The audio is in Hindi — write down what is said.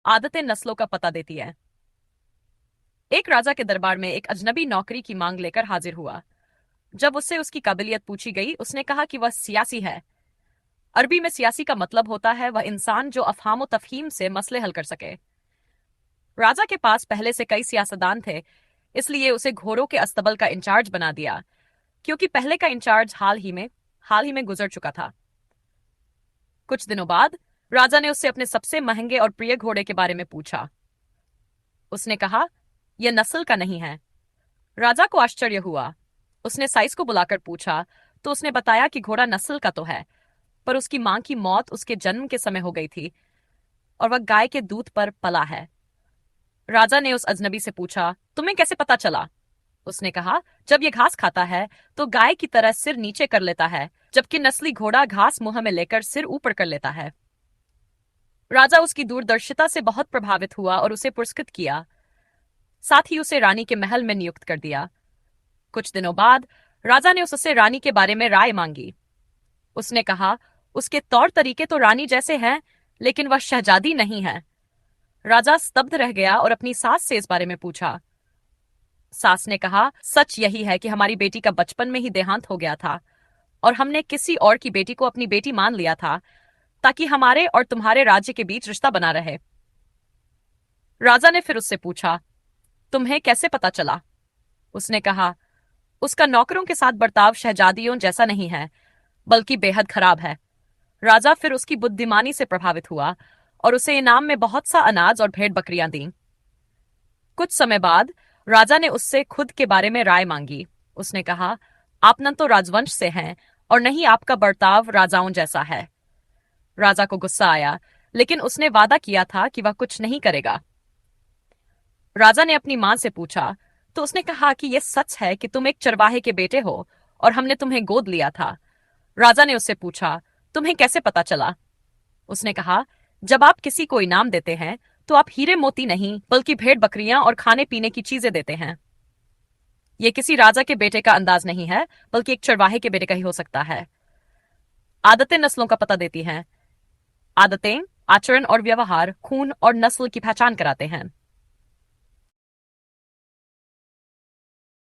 आदतें नस्लों का पता देती है। एक राजा के दरबार में एक अजनबी नौकरी की मांग लेकर हाजिर हुआ। जब उससे उसकी काबिलियत पूछी गई, उसने कहा कि वह सियासी है। अरबी में सियासी का मतलब होता है वह इंसान जो अफहाम तफहीम से मसले हल कर सके। राजा के पास पहले से कई सियासतदान थे, इसलिए उसे घोड़ों के अस्तबल का इंचार्ज बना दिया, क्योंकि पहले का इंचार्ज हाल ही में गुजर चुका था। कुछ दिनों बाद राजा ने उससे अपने सबसे महंगे और प्रिय घोड़े के बारे में पूछा। उसने कहा, यह नस्ल का नहीं है। राजा को आश्चर्य हुआ। उसने साइस को बुलाकर पूछा, तो उसने बताया कि घोड़ा नस्ल का तो है, पर उसकी मां की मौत उसके जन्म के समय हो गई थी और वह गाय के दूध पर पला है। राजा ने उस अजनबी से पूछा, तुम्हें कैसे पता चला? उसने कहा, जब ये घास खाता है तो गाय की तरह सिर नीचे कर लेता है, जबकि नस्ली घोड़ा घास मुंह में लेकर सिर ऊपर कर लेता है। राजा उसकी दूरदर्शिता से बहुत प्रभावित हुआ और उसे पुरस्कृत किया। साथ ही उसे रानी के महल में नियुक्त कर दिया। कुछ दिनों बाद राजा ने उससे रानी के बारे में राय मांगी। उसने कहा, उसके तौर तरीके तो रानी जैसे हैं, लेकिन वह शहजादी नहीं है। राजा स्तब्ध रह गया और अपनी सास से इस बारे में पूछा। सास ने कहा, सच यही है कि हमारी बेटी का बचपन में ही देहांत हो गया था और हमने किसी और की बेटी को अपनी बेटी मान लिया था, ताकि हमारे और तुम्हारे राज्य के बीच रिश्ता बना रहे। राजा ने फिर उससे पूछा, तुम्हें कैसे पता चला? उसने कहा, उसका नौकरों के साथ बर्ताव शहजादियों जैसा नहीं है, बल्कि बेहद खराब है। राजा फिर उसकी बुद्धिमानी से प्रभावित हुआ और उसे इनाम में बहुत सा अनाज और भेड़ बकरियां दी। कुछ समय बाद राजा ने उससे खुद के बारे में राय मांगी। उसने कहा, आप न तो राजवंश से हैं और न ही आपका बर्ताव राजाओं जैसा है। राजा को गुस्सा आया, लेकिन उसने वादा किया था कि वह कुछ नहीं करेगा। राजा ने अपनी मां से पूछा, तो उसने कहा कि यह सच है कि तुम एक चरवाहे के बेटे हो और हमने तुम्हें गोद लिया था। राजा ने उससे पूछा, तुम्हें कैसे पता चला? उसने कहा, जब आप किसी को इनाम देते हैं तो आप हीरे मोती नहीं, बल्कि भेड़ बकरियां और खाने पीने की चीजें देते हैं। यह किसी राजा के बेटे का अंदाज नहीं है, बल्कि एक चरवाहे के बेटे का ही हो सकता है। आदतें नस्लों का पता देती हैं। आदतें, आचरण और व्यवहार खून और नस्ल की पहचान कराते हैं।